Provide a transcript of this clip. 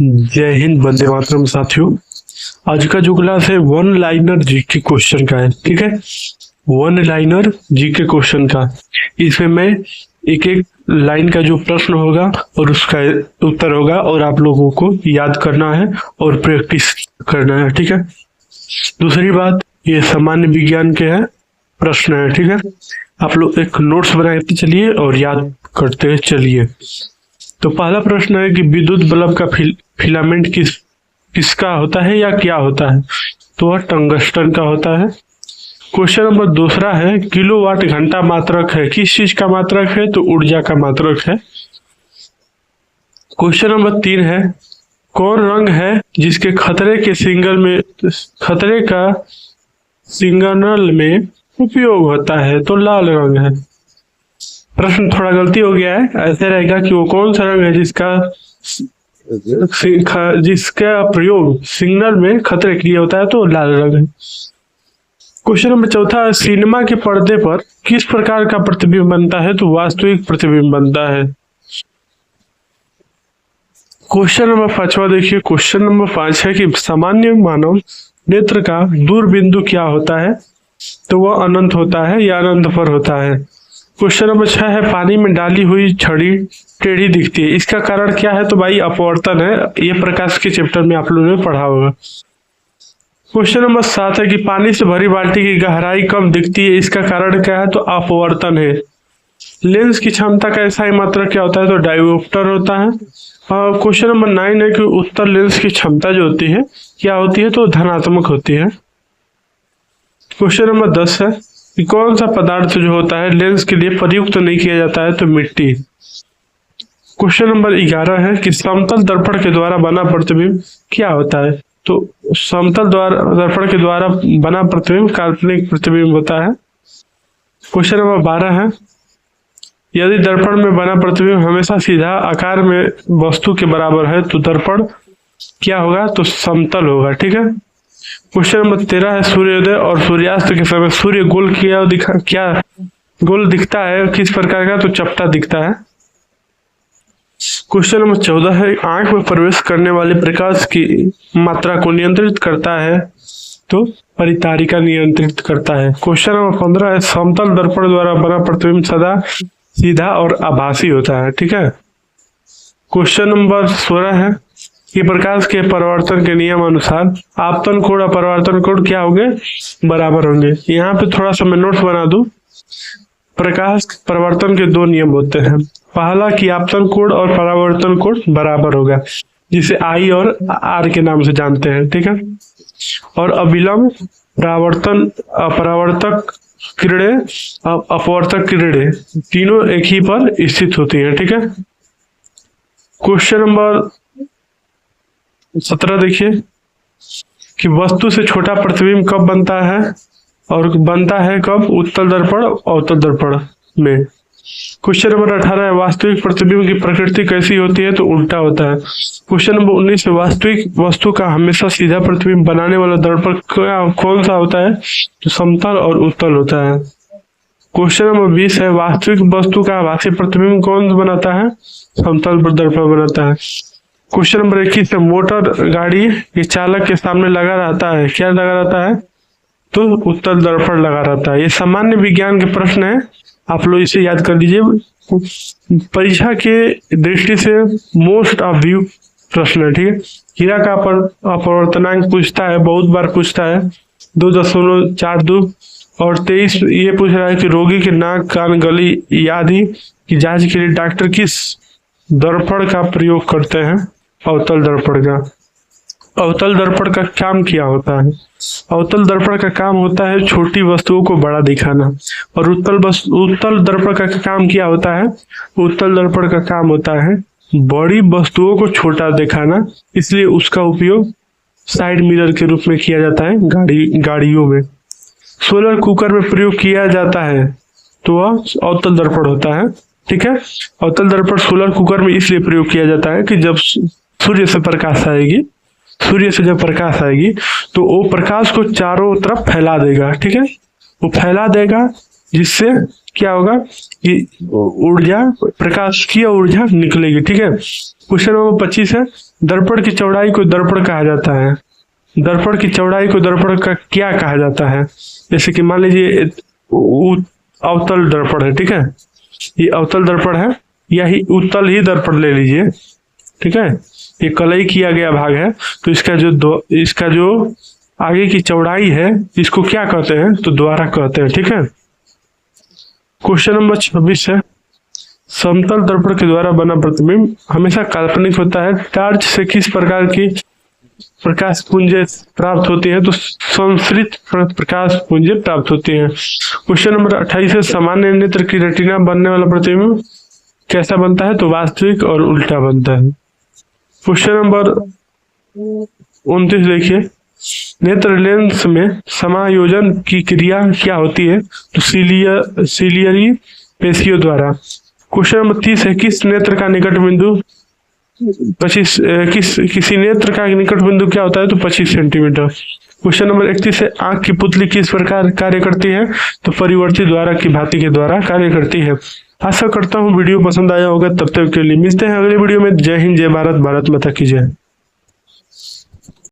जय हिंद, वंदे मातरम साथियों। आज का जो क्लास है वन लाइनर जीके क्वेश्चन का है। ठीक है, वन लाइनर जीके क्वेश्चन का। इसमें मैं एक एक लाइन का जो प्रश्न होगा और उसका उत्तर होगा और आप लोगों को याद करना है और प्रैक्टिस करना है। ठीक है, दूसरी बात, ये सामान्य विज्ञान के है प्रश्न है। ठीक है, आप लोग एक नोट्स बनाते चलिए और याद करते चलिए। तो पहला प्रश्न है कि विद्युत बल्ब का फिलामेंट किसका होता है या क्या होता है? तो वह टंगस्टन का होता है। क्वेश्चन नंबर दूसरा है किलोवाट घंटा मात्रक है, किस चीज का मात्रक है? तो ऊर्जा का मात्रक है। क्वेश्चन नंबर 3 है कौन रंग है जिसके खतरे का सिग्नल में उपयोग होता है? तो लाल रंग है। प्रश्न थोड़ा गलती हो गया है, ऐसे रहेगा कि वो कौन सा रंग है जिसका प्रयोग सिग्नल में खतरे के लिए होता है? तो लाल रंग है। क्वेश्चन नंबर चौथा है सिनेमा के पर्दे पर किस प्रकार का प्रतिबिंब बनता है? तो वास्तविक प्रतिबिंब बनता है। क्वेश्चन नंबर 5वां देखिए। क्वेश्चन नंबर 5 है कि सामान्य मानव नेत्र का दूर बिंदु क्या होता है? तो वह अनंत होता है या अनंत पर होता है। क्वेश्चन नंबर 6 है पानी में डाली हुई छड़ी टेढ़ी दिखती है, इसका कारण क्या है? तो भाई अपवर्तन है। ये प्रकाश के चैप्टर में आप लोगों ने पढ़ा होगा। क्वेश्चन नंबर 7 है कि पानी से भरी बाल्टी की गहराई कम दिखती है, इसका कारण क्या है? तो अपवर्तन है। लेंस की क्षमता का ऐसा ही मात्रक क्या होता है? तो डायोप्टर होता है। और क्वेश्चन नंबर 9 है कि उत्तल लेंस की क्षमता जो होती है क्या होती है? तो धनात्मक होती है। क्वेश्चन नंबर 10 है कि कौन सा पदार्थ जो होता है लेंस के लिए प्रयुक्त नहीं किया जाता है? तो मिट्टी। क्वेश्चन नंबर 11 है कि समतल दर्पण के द्वारा बना प्रतिबिंब क्या होता है? तो समतल दर्पण के द्वारा बना प्रतिबिंब काल्पनिक प्रतिबिंब होता है। क्वेश्चन नंबर 12 है यदि दर्पण में बना प्रतिबिंब हमेशा सीधा आकार में वस्तु के बराबर है तो दर्पण क्या होगा? तो समतल होगा। ठीक है। क्वेश्चन नंबर 13 है सूर्योदय और सूर्यास्त के समय सूर्य गोल दिखता है किस प्रकार का? तो चपटा दिखता है। क्वेश्चन नंबर 14 है आंख में प्रवेश करने वाले प्रकाश की मात्रा को नियंत्रित करता है? तो परितारिका नियंत्रित करता है। क्वेश्चन नंबर 15 है समतल दर्पण द्वारा बना प्रतिबिंब सदा सीधा और आभासी होता है। ठीक है। क्वेश्चन नंबर 16 है कि प्रकाश के परावर्तन के नियम अनुसार आपतन कोण और परावर्तन कोण क्या होंगे? बराबर होंगे। यहाँ पे थोड़ा सा मैं नोट्स बना दूं। प्रकाश परावर्तन के दो नियम होते हैं। पहला कि आपतन कोण और परावर्तन कोण बराबर होगा, जिसे आई और आर के नाम से जानते हैं। ठीक है। और अविलंब परावर्तक किरणें अपवर्तक किरणें तीनों एक ही पर स्थित होती हैं। ठीक है। क्वेश्चन नंबर 17 देखिए कि वस्तु से छोटा प्रतिबिंब कब बनता है और बनता है कब? उत्तल दर्पण अवतल दर्पण में। क्वेश्चन नंबर 18 है वास्तविक प्रतिबिंब की प्रकृति कैसी होती है? तो उल्टा होता है। क्वेश्चन नंबर 19 है वास्तविक वस्तु का हमेशा सीधा प्रतिबिंब बनाने वाला दर्पण कौन सा होता है? तो समतल और उत्तल होता है। क्वेश्चन नंबर 20 है वास्तविक वस्तु का आभासी प्रतिबिंब कौन बनाता है? समतल दर्पण बनाता है। क्वेश्चन नंबर 21 है मोटर गाड़ी के चालक के सामने लगा रहता है, क्या लगा रहता है? तो उत्तल दर्पण लगा रहता है। ये सामान्य विज्ञान के प्रश्न है, आप लोग इसे याद कर लीजिए। परीक्षा के दृष्टि से मोस्ट ऑफ व्यू प्रश्न है। ठीक है। हीरा का अपवर्तनांक पूछता है, बहुत बार पूछता है। 2.42 और 23 ये पूछ रहा है कि रोगी के नाक कान गली आदि की जांच के लिए डॉक्टर किस दर्पण का प्रयोग करते हैं? अवतल दर्पण का। अवतल दर्पण का काम क्या होता है? अवतल दर्पण का काम होता है छोटी वस्तुओं को बड़ा दिखाना। और उत्तल दर्पण का काम क्या होता है? उत्तल दर्पण का काम होता है बड़ी वस्तुओं को छोटा दिखाना, इसलिए उसका उपयोग साइड मिरर के रूप में किया जाता है गाड़ियों में। सोलर कुकर में प्रयोग किया जाता है तो वह अवतल दर्पण होता है। ठीक है। अवतल दर्पण सोलर कुकर में इसलिए प्रयोग किया जाता है कि जब सूर्य से जब प्रकाश आएगी तो वो प्रकाश को चारों तरफ फैला देगा। ठीक है। वो फैला देगा जिससे क्या होगा कि ऊर्जा, प्रकाश की ऊर्जा निकलेगी। ठीक है। क्वेश्चन नंबर 25 है, दर्पण की चौड़ाई को दर्पण कहा जाता है। दर्पण की चौड़ाई को दर्पण का क्या कहा जाता है? जैसे कि मान लीजिए अवतल दर्पण है, ठीक है, ये अवतल दर्पण है, या ही उत्तल ही दर्पण ले लीजिए, ठीक है, ये कलई किया गया भाग है, तो इसका जो आगे की चौड़ाई है इसको क्या कहते हैं? तो द्वारा कहते हैं, ठीक है। क्वेश्चन नंबर 26 है, समतल दर्पण के द्वारा बना प्रतिबिंब हमेशा काल्पनिक होता है। टार्च से किस प्रकार की प्रकाश पुंजें प्राप्त होती है? तो संश्रित प्रकाश पुंजें प्राप्त होती है। क्वेश्चन नंबर 28 है, सामान्य नेत्र की रेटिना बनने वाला प्रतिबिंब कैसा बनता है? तो वास्तविक और उल्टा बनता है। क्वेश्चन नंबर 29 देखिए, नेत्र लेंस में समायोजन की क्रिया क्या होती है? तो सीलियरी पेशियों द्वारा। क्वेश्चन नंबर 30 है, किसी नेत्र का निकट बिंदु क्या होता है? तो 25 सेंटीमीटर। क्वेश्चन नंबर 31 है, आंख की पुतली किस प्रकार कार्य करती है? तो परिवर्ती द्वारा की भांति के द्वारा कार्य करती है। आशा करता हूँ वीडियो पसंद आया होगा। तब तक के लिए मिलते हैं अगले वीडियो में। जय हिंद, जय भारत, भारत माता की जय।